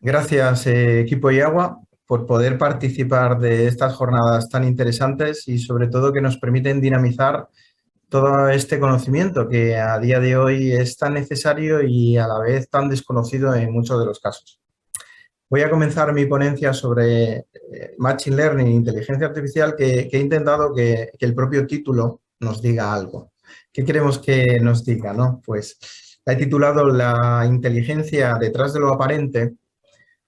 Gracias, equipo IAGUA, por poder participar de estas jornadas tan interesantes y sobre todo que nos permiten dinamizar todo este conocimiento que a día de hoy es tan necesario y a la vez tan desconocido en muchos de los casos. Voy a comenzar mi ponencia sobre Machine Learning e inteligencia artificial que he intentado que el propio título nos diga algo. ¿Qué queremos que nos diga, no? Pues la he titulado La inteligencia detrás de lo aparente.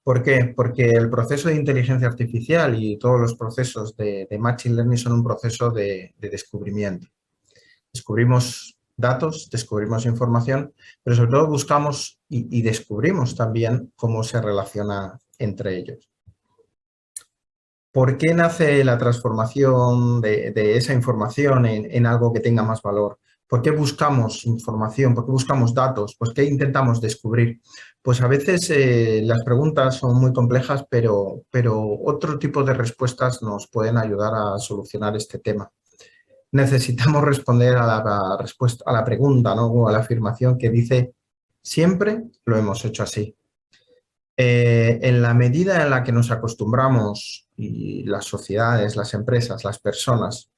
¿Por qué? Porque el proceso de inteligencia artificial y todos los procesos de Machine Learning son un proceso de descubrimiento. Descubrimos datos, descubrimos información, pero sobre todo buscamos y descubrimos también cómo se relaciona entre ellos. ¿Por qué nace la transformación de esa información en algo que tenga más valor? ¿Por qué buscamos información? ¿Por qué buscamos datos? Pues ¿qué intentamos descubrir? Pues a veces las preguntas son muy complejas, pero otro tipo de respuestas nos pueden ayudar a solucionar este tema. Necesitamos responder a la respuesta, a la pregunta, ¿no? O a la afirmación que dice siempre lo hemos hecho así. En la medida en la que nos acostumbramos y las sociedades, las empresas, las personas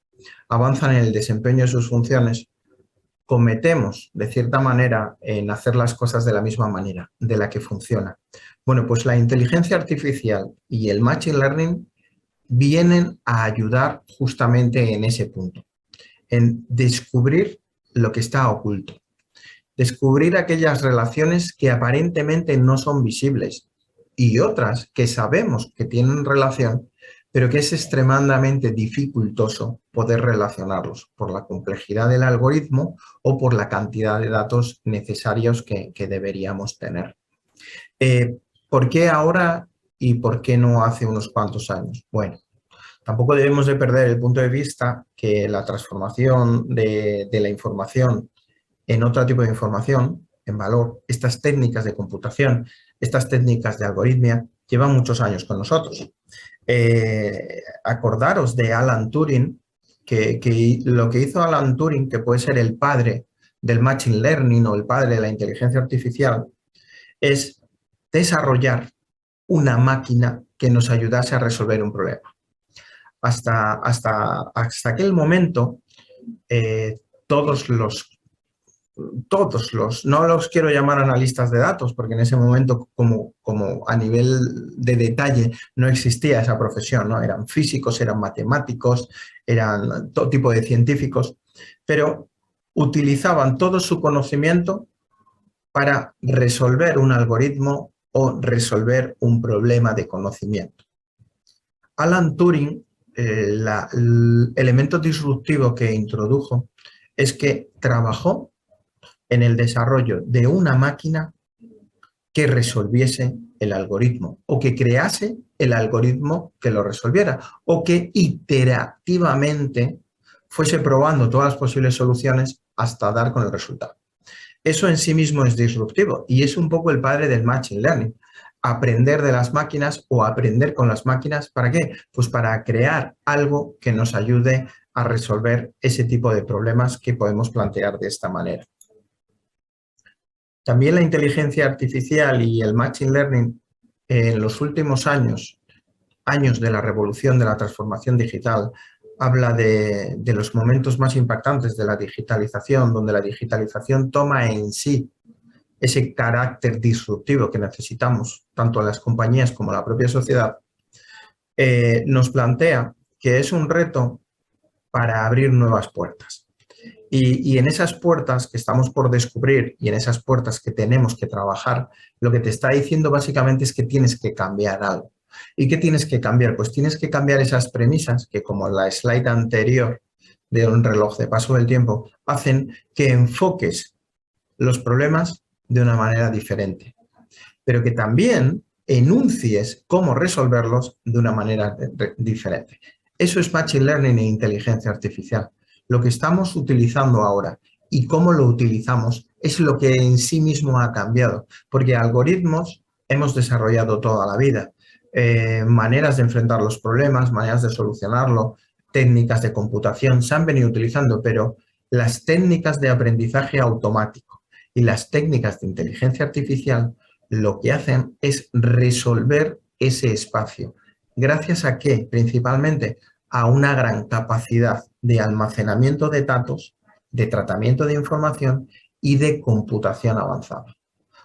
avanzan en el desempeño de sus funciones, cometemos, de cierta manera, en hacer las cosas de la misma manera, de la que funciona. Bueno, pues la inteligencia artificial y el machine learning vienen a ayudar justamente en ese punto, en descubrir lo que está oculto, descubrir aquellas relaciones que aparentemente no son visibles y otras que sabemos que tienen relación, pero que es extremadamente dificultoso poder relacionarlos por la complejidad del algoritmo o por la cantidad de datos necesarios que deberíamos tener. ¿Por qué ahora y por qué no hace unos cuantos años? Bueno, tampoco debemos de perder el punto de vista que la transformación de la información en otro tipo de información, en valor, estas técnicas de computación, estas técnicas de algoritmia, llevan muchos años con nosotros. Acordaros de Alan Turing, que lo que hizo Alan Turing, que puede ser el padre del machine learning o el padre de la inteligencia artificial, es desarrollar una máquina que nos ayudase a resolver un problema. Hasta aquel momento, todos los, no los quiero llamar analistas de datos, porque en ese momento, como a nivel de detalle, no existía esa profesión, ¿no? Eran físicos, eran matemáticos, eran todo tipo de científicos, pero utilizaban todo su conocimiento para resolver un algoritmo o resolver un problema de conocimiento. Alan Turing, el elemento disruptivo que introdujo es que trabajó en el desarrollo de una máquina que resolviese el algoritmo o que crease el algoritmo que lo resolviera o que iterativamente fuese probando todas las posibles soluciones hasta dar con el resultado. Eso en sí mismo es disruptivo y es un poco el padre del machine learning. Aprender de las máquinas o aprender con las máquinas, ¿para qué? Pues para crear algo que nos ayude a resolver ese tipo de problemas que podemos plantear de esta manera. También la inteligencia artificial y el machine learning en los últimos años de la revolución de la transformación digital, habla de los momentos más impactantes de la digitalización, donde la digitalización toma en sí ese carácter disruptivo que necesitamos, tanto las compañías como la propia sociedad, nos plantea que es un reto para abrir nuevas puertas. Y en esas puertas que estamos por descubrir y en esas puertas que tenemos que trabajar, lo que te está diciendo básicamente es que tienes que cambiar algo. ¿Y qué tienes que cambiar? Pues tienes que cambiar esas premisas que, como la slide anterior de un reloj de paso del tiempo, hacen que enfoques los problemas de una manera diferente, pero que también enuncies cómo resolverlos de una manera diferente. Eso es Machine Learning e inteligencia artificial. Lo que estamos utilizando ahora y cómo lo utilizamos es lo que en sí mismo ha cambiado, porque algoritmos hemos desarrollado toda la vida, maneras de enfrentar los problemas, maneras de solucionarlo, técnicas de computación se han venido utilizando, pero las técnicas de aprendizaje automático y las técnicas de inteligencia artificial lo que hacen es resolver ese espacio. ¿Gracias a qué? Principalmente a una gran capacidad de almacenamiento de datos, de tratamiento de información y de computación avanzada.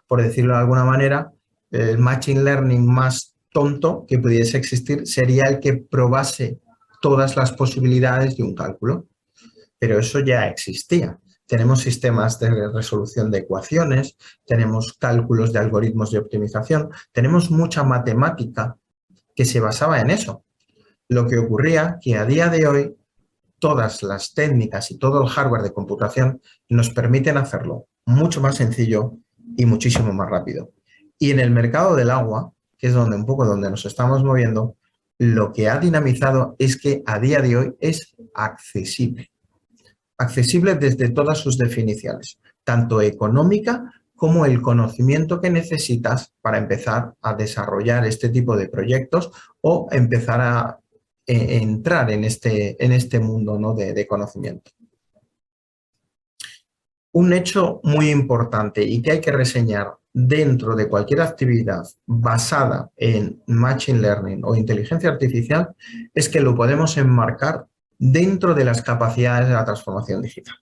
Por decirlo de alguna manera, el machine learning más tonto que pudiese existir sería el que probase todas las posibilidades de un cálculo, pero eso ya existía. Tenemos sistemas de resolución de ecuaciones, tenemos cálculos de algoritmos de optimización, tenemos mucha matemática que se basaba en eso. Lo que ocurría que a día de hoy todas las técnicas y todo el hardware de computación nos permiten hacerlo mucho más sencillo y muchísimo más rápido. Y en el mercado del agua, que es donde un poco donde nos estamos moviendo, lo que ha dinamizado es que a día de hoy es accesible. Accesible desde todas sus definiciones, tanto económica como el conocimiento que necesitas para empezar a desarrollar este tipo de proyectos o empezar a entrar en este mundo, ¿no?, de conocimiento. Un hecho muy importante y que hay que reseñar dentro de cualquier actividad basada en Machine Learning o inteligencia artificial es que lo podemos enmarcar dentro de las capacidades de la transformación digital.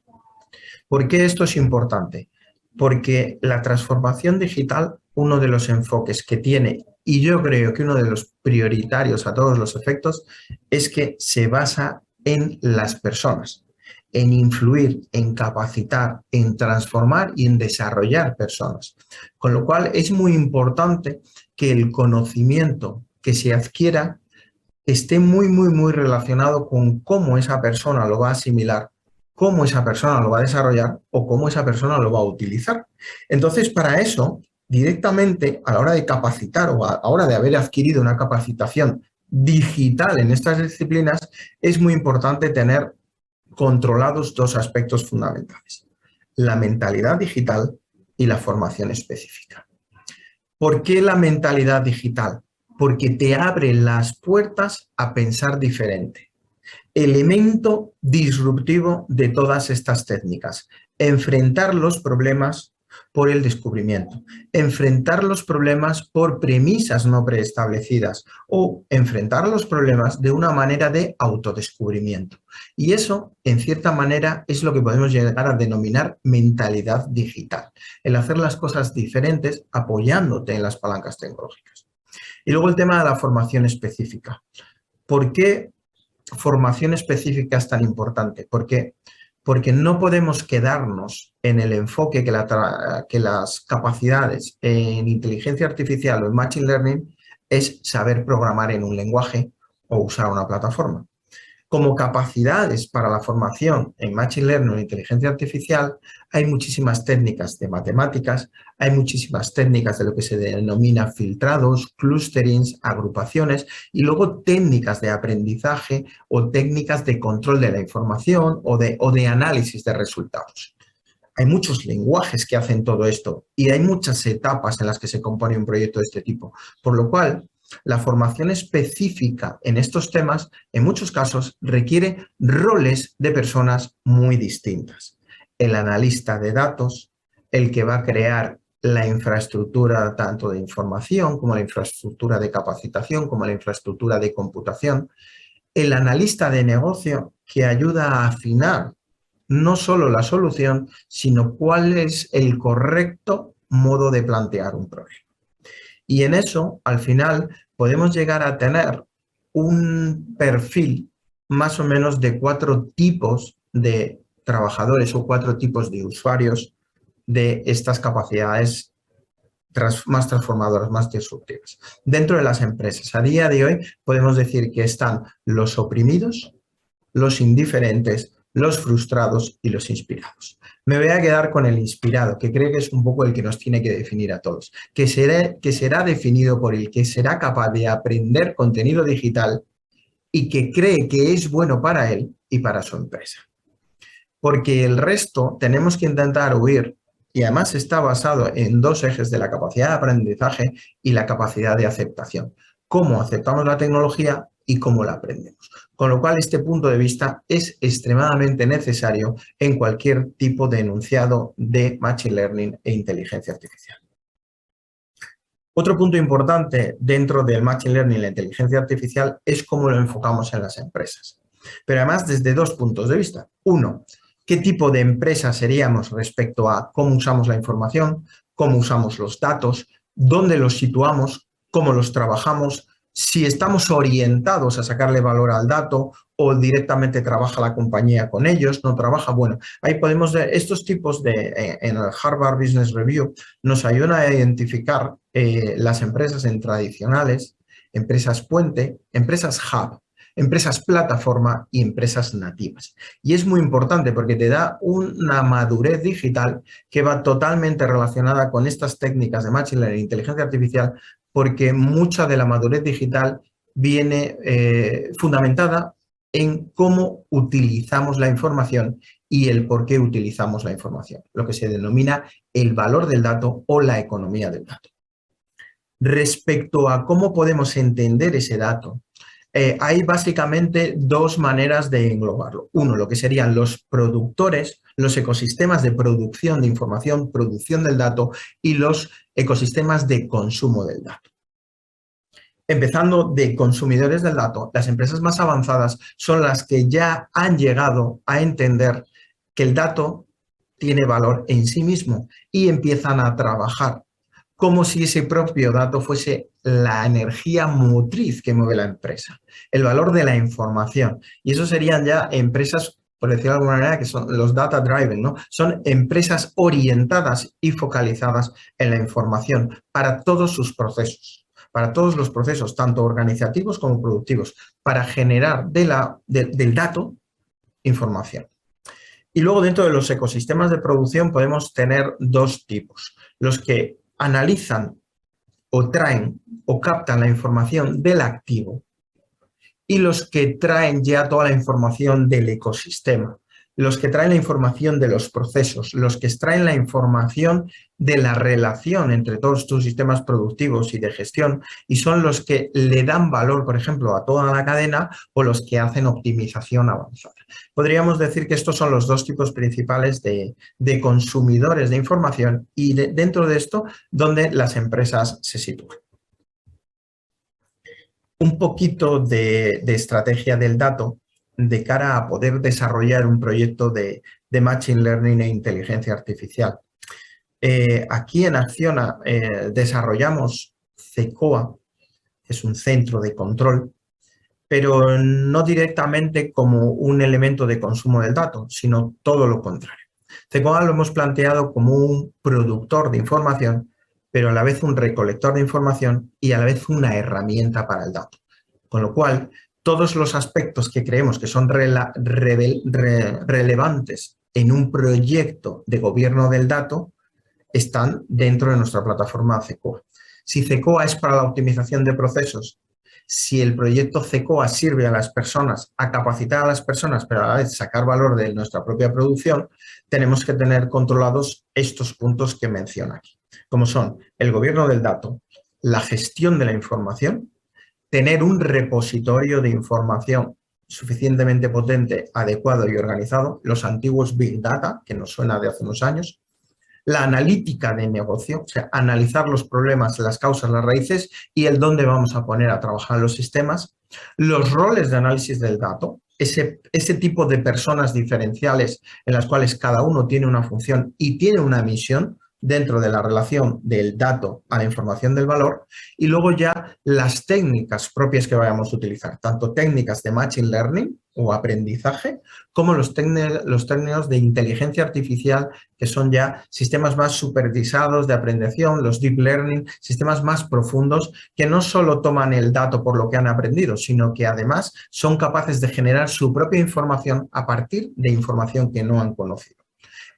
¿Por qué esto es importante? Porque la transformación digital, uno de los enfoques que tiene, y yo creo que uno de los prioritarios a todos los efectos, es que se basa en las personas, en influir, en capacitar, en transformar y en desarrollar personas. Con lo cual es muy importante que el conocimiento que se adquiera esté muy relacionado con cómo esa persona lo va a asimilar, cómo esa persona lo va a desarrollar o cómo esa persona lo va a utilizar. Entonces, para eso, directamente a la hora de capacitar o a la hora de haber adquirido una capacitación digital en estas disciplinas, es muy importante tener controlados dos aspectos fundamentales: la mentalidad digital y la formación específica. ¿Por qué la mentalidad digital? Porque te abre las puertas a pensar diferente. Elemento disruptivo de todas estas técnicas: enfrentar los problemas por el descubrimiento, enfrentar los problemas por premisas no preestablecidas o enfrentar los problemas de una manera de autodescubrimiento. Y eso, en cierta manera, es lo que podemos llegar a denominar mentalidad digital, el hacer las cosas diferentes apoyándote en las palancas tecnológicas. Y luego el tema de la formación específica. ¿Por qué formación específica es tan importante? Porque no podemos quedarnos en el enfoque que las capacidades en inteligencia artificial o en machine learning es saber programar en un lenguaje o usar una plataforma. Como capacidades para la formación en Machine Learning o inteligencia artificial, hay muchísimas técnicas de matemáticas, hay muchísimas técnicas de lo que se denomina filtrados, clusterings, agrupaciones y luego técnicas de aprendizaje o técnicas de control de la información o de análisis de resultados. Hay muchos lenguajes que hacen todo esto y hay muchas etapas en las que se compone un proyecto de este tipo, por lo cual la formación específica en estos temas, en muchos casos, requiere roles de personas muy distintas. El analista de datos, el que va a crear la infraestructura tanto de información como la infraestructura de capacitación, como la infraestructura de computación. El analista de negocio, que ayuda a afinar no solo la solución, sino cuál es el correcto modo de plantear un problema. Y en eso, al final, podemos llegar a tener un perfil más o menos de 4 tipos de trabajadores o 4 tipos de usuarios de estas capacidades más transformadoras, más disruptivas. Dentro de las empresas, a día de hoy, podemos decir que están los oprimidos, los indiferentes, los frustrados y los inspirados. Me voy a quedar con el inspirado, que creo que es un poco el que nos tiene que definir a todos, que será definido por el que será capaz de aprender contenido digital y que cree que es bueno para él y para su empresa. Porque el resto tenemos que intentar huir, y además está basado en 2 ejes de la capacidad de aprendizaje y la capacidad de aceptación. Cómo aceptamos la tecnología y cómo la aprendemos. Con lo cual, este punto de vista es extremadamente necesario en cualquier tipo de enunciado de Machine Learning e inteligencia artificial. Otro punto importante dentro del Machine Learning y la inteligencia artificial es cómo lo enfocamos en las empresas. Pero además desde dos puntos de vista. Uno, ¿qué tipo de empresa seríamos respecto a cómo usamos la información, cómo usamos los datos, dónde los situamos, cómo los trabajamos, si estamos orientados a sacarle valor al dato o directamente trabaja la compañía con ellos, no trabaja? Bueno, ahí podemos ver estos tipos en el Harvard Business Review nos ayudan a identificar las empresas en tradicionales, empresas puente, empresas hub, empresas plataforma y empresas nativas. Y es muy importante porque te da una madurez digital que va totalmente relacionada con estas técnicas de Machine Learning e inteligencia artificial, porque mucha de la madurez digital viene fundamentada en cómo utilizamos la información y el por qué utilizamos la información, lo que se denomina el valor del dato o la economía del dato. Respecto a cómo podemos entender ese dato, hay básicamente dos maneras de englobarlo. Uno, lo que serían los productores, los ecosistemas de producción de información, producción del dato, y los ecosistemas de consumo del dato. Empezando de consumidores del dato, las empresas más avanzadas son las que ya han llegado a entender que el dato tiene valor en sí mismo y empiezan a trabajar como si ese propio dato fuese la energía motriz que mueve la empresa, el valor de la información. Y eso serían ya empresas, por decirlo de alguna manera, que son los data driven, ¿no? Son empresas orientadas y focalizadas en la información para todos sus procesos, para todos los procesos, tanto organizativos como productivos, para generar del dato información. Y luego dentro de los ecosistemas de producción podemos tener dos tipos, los que analizan o traen o captan la información del activo y los que traen ya toda la información del ecosistema, los que traen la información de los procesos, los que extraen la información de la relación entre todos tus sistemas productivos y de gestión y son los que le dan valor, por ejemplo, a toda la cadena o los que hacen optimización avanzada. Podríamos decir que estos son los dos tipos principales de consumidores de información y dentro de esto donde las empresas se sitúan. Un poquito de estrategia del dato de cara a poder desarrollar un proyecto de Machine Learning e inteligencia artificial. Aquí en Acciona desarrollamos CECOA, que es un centro de control, pero no directamente como un elemento de consumo del dato, sino todo lo contrario. CECOA lo hemos planteado como un productor de información, pero a la vez un recolector de información y a la vez una herramienta para el dato. Con lo cual, todos los aspectos que creemos que son relevantes en un proyecto de gobierno del dato están dentro de nuestra plataforma CECOA. Si CECOA es para la optimización de procesos, si el proyecto CECOA sirve a las personas, a capacitar a las personas, pero a la vez sacar valor de nuestra propia producción, tenemos que tener controlados estos puntos que menciono aquí, como son el gobierno del dato, la gestión de la información, tener un repositorio de información suficientemente potente, adecuado y organizado, los antiguos Big Data, que nos suena de hace unos años, la analítica de negocio, o sea, analizar los problemas, las causas, las raíces y el dónde vamos a poner a trabajar los sistemas, los roles de análisis del dato, ese tipo de personas diferenciales en las cuales cada uno tiene una función y tiene una misión dentro de la relación del dato a la información del valor y luego ya las técnicas propias que vayamos a utilizar, tanto técnicas de Machine Learning o aprendizaje, como los términos de inteligencia artificial, que son ya sistemas más supervisados de aprendizaje, los deep learning, sistemas más profundos que no solo toman el dato por lo que han aprendido, sino que además son capaces de generar su propia información a partir de información que no han conocido.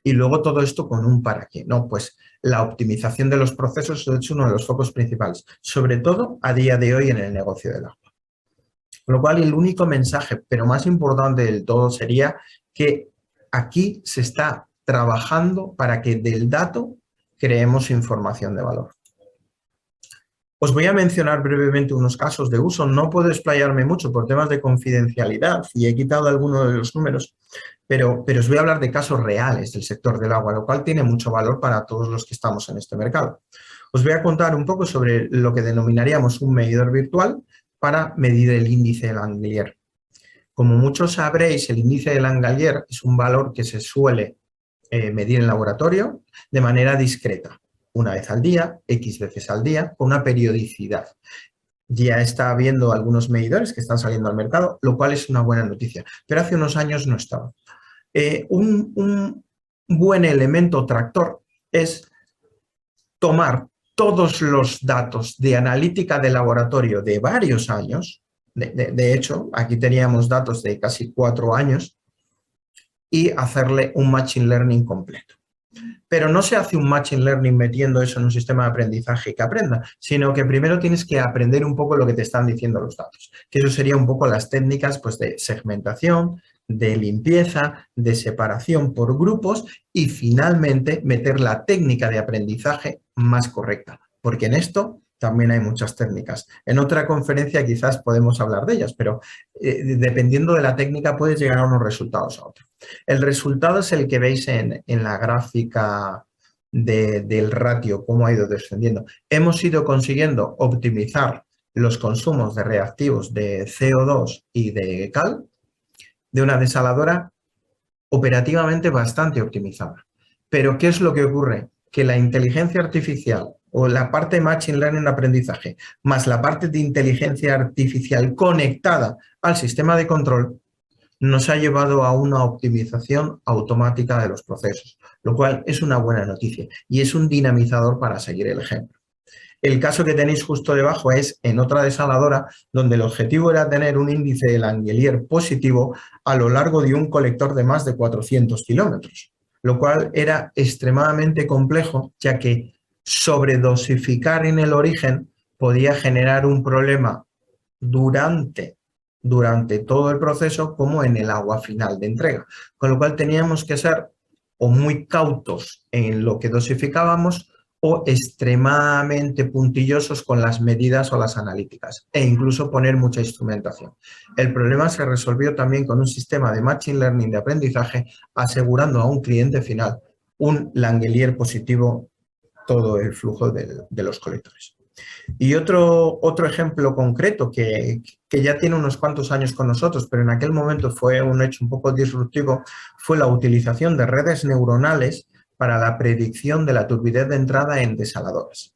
Y luego todo esto con un para qué, ¿no? Pues la optimización de los procesos es uno de los focos principales, sobre todo a día de hoy en el negocio del agua. Con lo cual, el único mensaje, pero más importante del todo, sería que aquí se está trabajando para que del dato creemos información de valor. Os voy a mencionar brevemente unos casos de uso. No puedo explayarme mucho por temas de confidencialidad y he quitado algunos de los números, pero os voy a hablar de casos reales del sector del agua, lo cual tiene mucho valor para todos los que estamos en este mercado. Os voy a contar un poco sobre lo que denominaríamos un medidor virtual para medir el índice de Langelier. Como muchos sabréis, el índice de Langelier es un valor que se suele medir en laboratorio de manera discreta, una vez al día, X veces al día, con una periodicidad. Ya está habiendo algunos medidores que están saliendo al mercado, lo cual es una buena noticia, pero hace unos años no estaba. Un buen elemento tractor es tomar todos los datos de analítica de laboratorio de varios años, de hecho, aquí teníamos datos de casi 4 años, y hacerle un Machine Learning completo. Pero no se hace un Machine Learning metiendo eso en un sistema de aprendizaje que aprenda, sino que primero tienes que aprender un poco lo que te están diciendo los datos, que eso sería un poco las técnicas pues, de segmentación, de limpieza, de separación por grupos y finalmente meter la técnica de aprendizaje más correcta, porque en esto también hay muchas técnicas. En otra conferencia quizás podemos hablar de ellas, pero dependiendo de la técnica puedes llegar a unos resultados a otros. El resultado es el que veis en la gráfica del ratio, cómo ha ido descendiendo. Hemos ido consiguiendo optimizar los consumos de reactivos de CO2 y de cal de una desaladora operativamente bastante optimizada. Pero ¿qué es lo que ocurre? Que la inteligencia artificial o la parte de Machine Learning aprendizaje más la parte de inteligencia artificial conectada al sistema de control nos ha llevado a una optimización automática de los procesos, lo cual es una buena noticia y es un dinamizador para seguir el ejemplo. El caso que tenéis justo debajo es en otra desaladora donde el objetivo era tener un índice de Langelier positivo a lo largo de un colector de más de 400 kilómetros, lo cual era extremadamente complejo ya que sobredosificar en el origen podía generar un problema durante todo el proceso como en el agua final de entrega, con lo cual teníamos que ser o muy cautos en lo que dosificábamos o extremadamente puntillosos con las medidas o las analíticas e incluso poner mucha instrumentación. El problema se resolvió también con un sistema de Machine Learning de aprendizaje asegurando a un cliente final un Langelier positivo todo el flujo de los colectores. Y otro ejemplo concreto que ya tiene unos cuantos años con nosotros, pero en aquel momento fue un hecho un poco disruptivo, fue la utilización de redes neuronales para la predicción de la turbidez de entrada en desaladoras.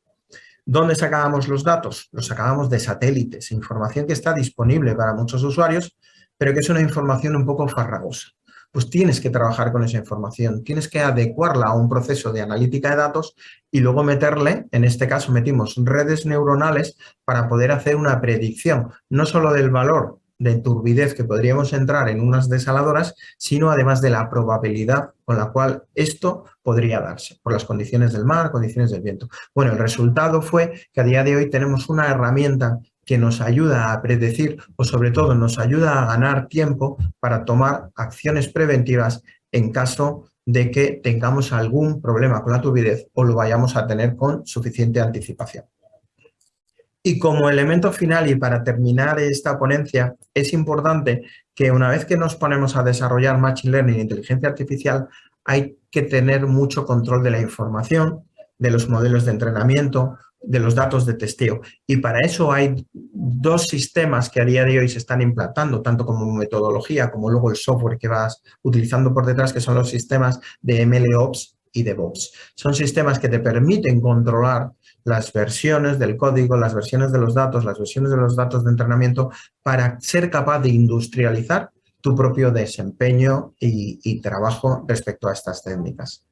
¿Dónde sacábamos los datos? Los sacábamos de satélites, información que está disponible para muchos usuarios, pero que es una información un poco farragosa. Pues tienes que trabajar con esa información, tienes que adecuarla a un proceso de analítica de datos y luego meterle, en este caso metimos redes neuronales para poder hacer una predicción, no solo del valor de turbidez que podríamos entrar en unas desaladoras, sino además de la probabilidad con la cual esto podría darse, por las condiciones del mar, condiciones del viento. Bueno, el resultado fue que a día de hoy tenemos una herramienta que nos ayuda a predecir o sobre todo nos ayuda a ganar tiempo para tomar acciones preventivas en caso de que tengamos algún problema con la turbidez o lo vayamos a tener con suficiente anticipación. Y como elemento final y para terminar esta ponencia, es importante que una vez que nos ponemos a desarrollar Machine Learning e inteligencia artificial, hay que tener mucho control de la información, de los modelos de entrenamiento, de los datos de testeo. Y para eso hay 2 sistemas que a día de hoy se están implantando, tanto como metodología como luego el software que vas utilizando por detrás, que son los sistemas de MLOps y DevOps. Son sistemas que te permiten controlar las versiones del código, las versiones de los datos, las versiones de los datos de entrenamiento para ser capaz de industrializar tu propio desempeño y trabajo respecto a estas técnicas.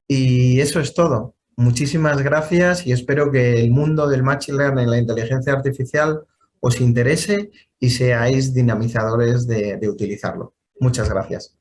Y eso es todo. Muchísimas gracias y espero que el mundo del Machine Learning y la inteligencia artificial os interese y seáis dinamizadores de utilizarlo. Muchas gracias.